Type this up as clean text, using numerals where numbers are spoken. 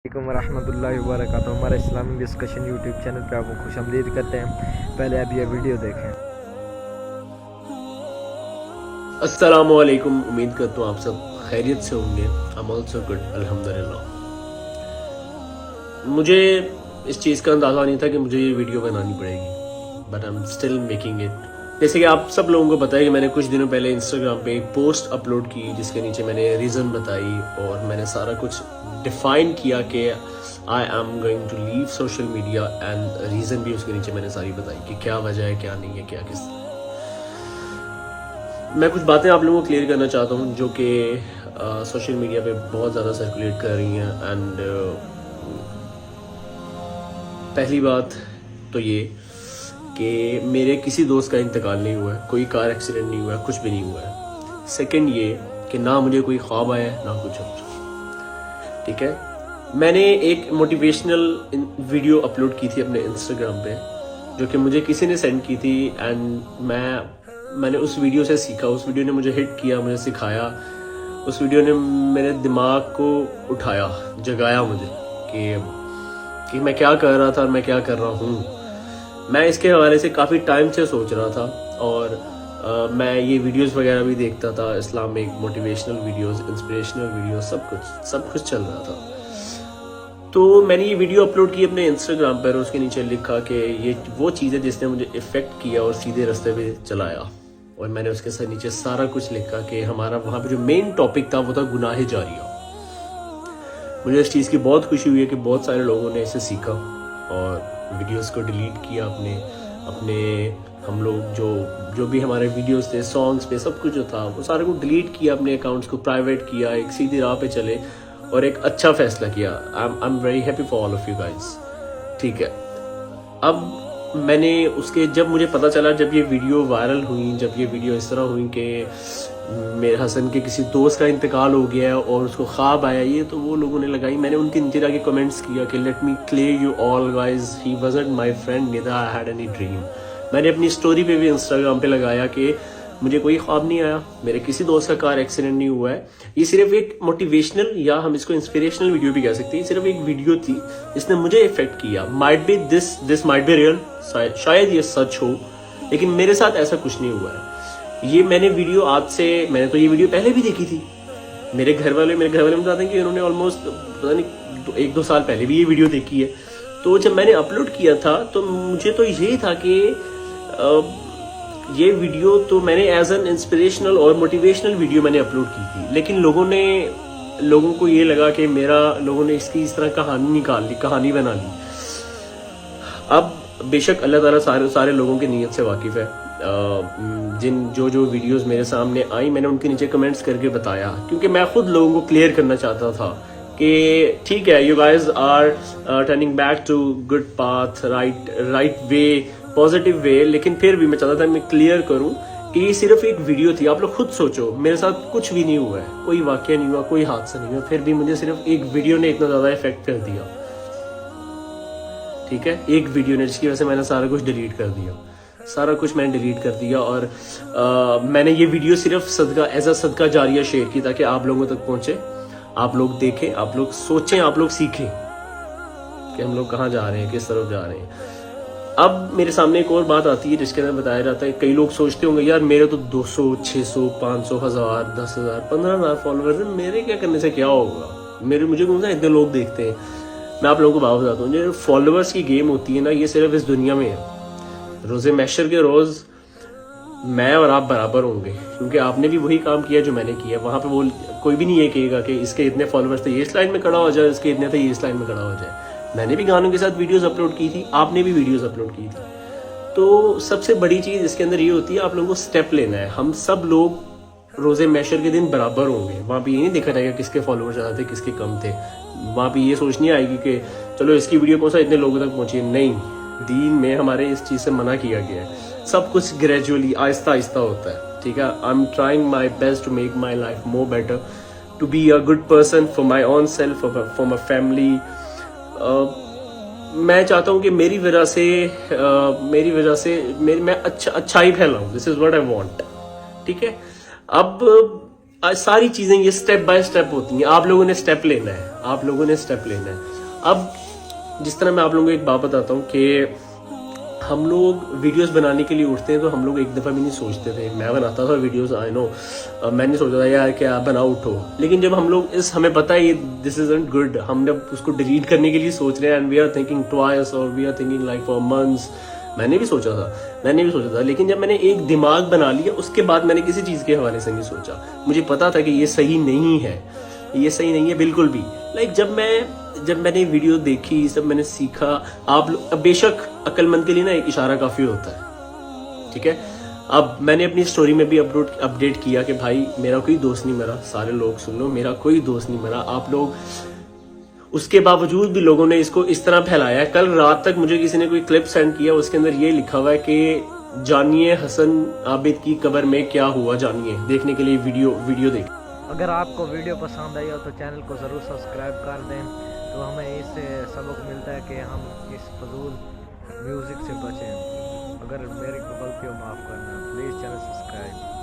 अलैकुम वरहमतुल्लाहि वबरकातुहू। हमारे इस्लामिक डिस्कशन यूट्यूब चैनल पे आपको खुश आमदीद करते हैं। पहले आप ये वीडियो देखें। अस्सलामु अलैकुम। उम्मीद करता हूँ आप सब खैरियत से होंगे। आई एम ऑल्सो गुड अल्हम्दुलिल्लाह। मुझे इस चीज़ का अंदाज़ा नहीं था कि मुझे ये वीडियो बनानी पड़ेगी, but I am still making it. जैसे कि आप सब लोगों को पता है कि मैंने कुछ दिनों पहले इंस्टाग्राम पे एक पोस्ट अपलोड की जिसके नीचे मैंने रीज़न बताई और मैंने सारा कुछ डिफ़ाइन किया कि I am going to leave social media, and reason भी उसके नीचे मैंने सारी बताई कि क्या वजह है, क्या नहीं है, क्या किस। मैं कुछ बातें आप लोगों को क्लियर करना चाहता हूँ जो कि सोशल मीडिया पे बहुत ज़्यादा सर्कुलेट कर रही हैं। एंड पहली बात तो ये कि मेरे किसी दोस्त का इंतकाल नहीं हुआ है, कोई कार एक्सीडेंट नहीं हुआ है, कुछ भी नहीं हुआ है। सेकंड ये कि ना मुझे कोई ख्वाब आया है ना कुछ और। ठीक है, मैंने एक मोटिवेशनल वीडियो अपलोड की थी अपने इंस्टाग्राम पे जो कि मुझे किसी ने सेंड की थी, एंड मैंने उस वीडियो से सीखा। उस वीडियो ने मुझे हिट किया, मुझे सिखाया। उस वीडियो ने मेरे दिमाग को उठाया, जगाया मुझे कि मैं क्या कर रहा था और मैं क्या कर रहा हूँ। मैं इसके हवाले से काफ़ी टाइम से सोच रहा था और मैं ये वीडियोस वगैरह भी देखता था, Islamic motivational videos, inspirational videos, सब कुछ चल रहा था। तो मैंने ये वीडियो अपलोड की अपने इंस्टाग्राम पर, उसके नीचे लिखा कि ये वो चीज़ है जिसने मुझे इफ़ेक्ट किया और सीधे रास्ते पे चलाया। और मैंने उसके साथ नीचे सारा कुछ लिखा कि हमारा वहाँ पे जो मेन टॉपिक था वो था गुनाह जारिया। मुझे इस चीज़ की बहुत खुशी हुई है कि बहुत सारे लोगों ने इसे सीखा और वीडियोस को डिलीट किया अपने हम लोग जो भी हमारे वीडियोस थे, सॉन्ग्स पे, सब कुछ जो था वो सारे को डिलीट किया, अपने अकाउंट्स को प्राइवेट किया, एक सीधी राह पे चले और एक अच्छा फैसला किया। I am very happy for all of you guys. ठीक है, अब मैंने उसके जब मुझे पता चला, जब ये वीडियो वायरल हुई, जब ये वीडियो इस तरह हुई कि मेरे हसन के किसी दोस्त का इंतकाल हो गया और उसको ख्वाब आया, ये तो वो लोगों ने लगाई। मैंने उनके नीचे जाके कमेंट्स किया कि let me clear you all guys, he wasn't my friend neither I had any dream. मैंने अपनी स्टोरी पे भी इंस्टाग्राम पे लगाया कि मुझे कोई ख्वाब नहीं आया, मेरे किसी दोस्त का कार एक्सीडेंट नहीं हुआ है। ये सिर्फ एक मोटिवेशनल या हम इसको इंस्पिरेशनल वीडियो भी कह सकते हैं, सिर्फ एक वीडियो थी जिसने मुझे इफेक्ट किया। Might be this might be real, शायद ये सच हो, लेकिन मेरे साथ ऐसा कुछ नहीं हुआ है। ये मैंने तो ये वीडियो पहले भी देखी थी। मेरे घर वाले बताते हैं कि उन्होंने ऑलमोस्ट पता नहीं 1-2 साल पहले भी ये वीडियो देखी है। तो जब मैंने अपलोड किया था तो मुझे तो यही था कि ये वीडियो तो मैंने एज एन इंस्पिरेशनल और मोटिवेशनल वीडियो मैंने अपलोड की थी, लेकिन लोगों को ये लगा कि लोगों ने इसकी इस तरह कहानी बना ली। अब बेशक अल्लाह ताला सारे लोगों की नीयत से वाकिफ है। जो वीडियोस मेरे सामने आई, मैंने उनके नीचे कमेंट्स करके बताया, क्योंकि मैं खुद लोगों को क्लियर करना चाहता था कि ठीक है, you guys are turning back to good path, right way, positive way. लेकिन फिर भी मैं चाहता था मैं क्लियर करूं कि ये सिर्फ एक वीडियो थी। आप लोग खुद सोचो, मेरे साथ कुछ भी नहीं हुआ है, कोई वाकया नहीं हुआ, कोई हादसा नहीं हुआ, फिर भी मुझे सिर्फ एक वीडियो ने इतना ज्यादा इफेक्ट कर दिया। ठीक है, एक वीडियो ने, जिसकी वजह से मैंने सारा कुछ डिलीट कर दिया। और मैंने ये वीडियो सिर्फ सदका जारिया शेयर की ताकि आप लोगों तक पहुंचे, आप लोग देखें, आप लोग सोचें, आप लोग सीखें कि हम लोग कहाँ जा रहे हैं, किस तरफ जा रहे हैं। अब मेरे सामने एक और बात आती है जिसके अंदर बताया जाता है, कई लोग सोचते होंगे यार मेरे तो 200, 600, 500, 1000, 10,000, 15,000 फॉलोअर्स हैं, मेरे क्या करने से क्या होगा, मुझे कौन सा इतने लोग देखते हैं। मैं आप लोगों को बात बताता हूँ, जो फॉलोअर्स की गेम होती है ना, ये सिर्फ इस दुनिया में है। रोज़े महशर के रोज़ मैं और आप बराबर होंगे, क्योंकि आपने भी वही काम किया जो मैंने किया। वहाँ पे वो कोई भी नहीं ये कहेगा कि इसके इतने फॉलोअर्स थे ये इस लाइन में खड़ा हो जाए, इसके इतने थे ये इस लाइन में खड़ा हो जाए। मैंने भी गानों के साथ वीडियोस अपलोड की थी, आपने भी वीडियोस अपलोड की थी। तो सबसे बड़ी चीज़ इसके अंदर ये होती है, आप लोगों को स्टेप लेना है। हम सब लोग रोज़े महशर के दिन बराबर होंगे। वहाँ पे ये नहीं देखा जाएगा किसके फॉलोअर्स ज़्यादा थे, किसके कम थे। वहाँ पे ये सोच नहीं आएगी कि चलो इसकी वीडियो कौन सा इतने लोगों तक पहुँची। नहीं, दीन में हमारे इस चीज़ से मना किया गया है। सब कुछ ग्रेजुअली, आहिस्ता आहिस्ता होता है। ठीक है, I am trying my best to make my life more better, to be a good person for my own self, for my family. मैं चाहता हूँ कि मेरी वजह से मैं अच्छाई फैलाऊँ। This is what I want. ठीक है, अब सारी चीजें ये स्टेप बाय स्टेप होती हैं, आप लोगों ने स्टेप लेना है, आप लोगों ने स्टेप लेना है। अब जिस तरह मैं आप लोगों को एक बात बताता हूँ कि हम लोग वीडियोस बनाने के लिए उठते हैं तो हम लोग एक दफ़ा भी नहीं सोचते थे, मैं बनाता था वीडियोस, आई नो, मैंने सोचा था यार कि आप बनाओ उठो, लेकिन जब हम लोग हमें पता है ये दिस इज़न्ट गुड, हम जब उसको डिलीट करने के लिए सोच रहे हैं, and we are thinking twice और we are thinking like for months. मैंने भी सोचा था, लेकिन जब मैंने एक दिमाग बना लिया उसके बाद मैंने किसी चीज़ के हवाले से नहीं सोचा। मुझे पता था कि ये सही नहीं है, ये सही नहीं है बिल्कुल भी। लाइक जब मैंने वीडियो देखी, जब मैंने सीखा, आप लोग, बेशक अक्लमंद के लिए ना एक इशारा काफ़ी होता है, ठीक है। अब मैंने अपनी स्टोरी में भी अपडेट किया कि भाई मेरा कोई दोस्त नहीं मरा, सारे लोग सुन लो, मेरा कोई दोस्त नहीं मरा, आप लोग, उसके बावजूद भी लोगों ने इसको इस तरह फैलाया है। कल रात तक मुझे किसी ने कोई क्लिप सेंड किया, उसके अंदर ये लिखा हुआ है कि जानिए हसन आबिद की कब्र में क्या हुआ, जानिए। देखने के लिए वीडियो देख। अगर आपको वीडियो पसंद आई हो तो चैनल को ज़रूर सब्सक्राइब कर दें, तो हमें इससे सबक मिलता है कि हम इस फजूल म्यूज़िक से बचें। अगर मेरी को गलती हो माफ़ करना, प्लीज़ चैनल सब्सक्राइब।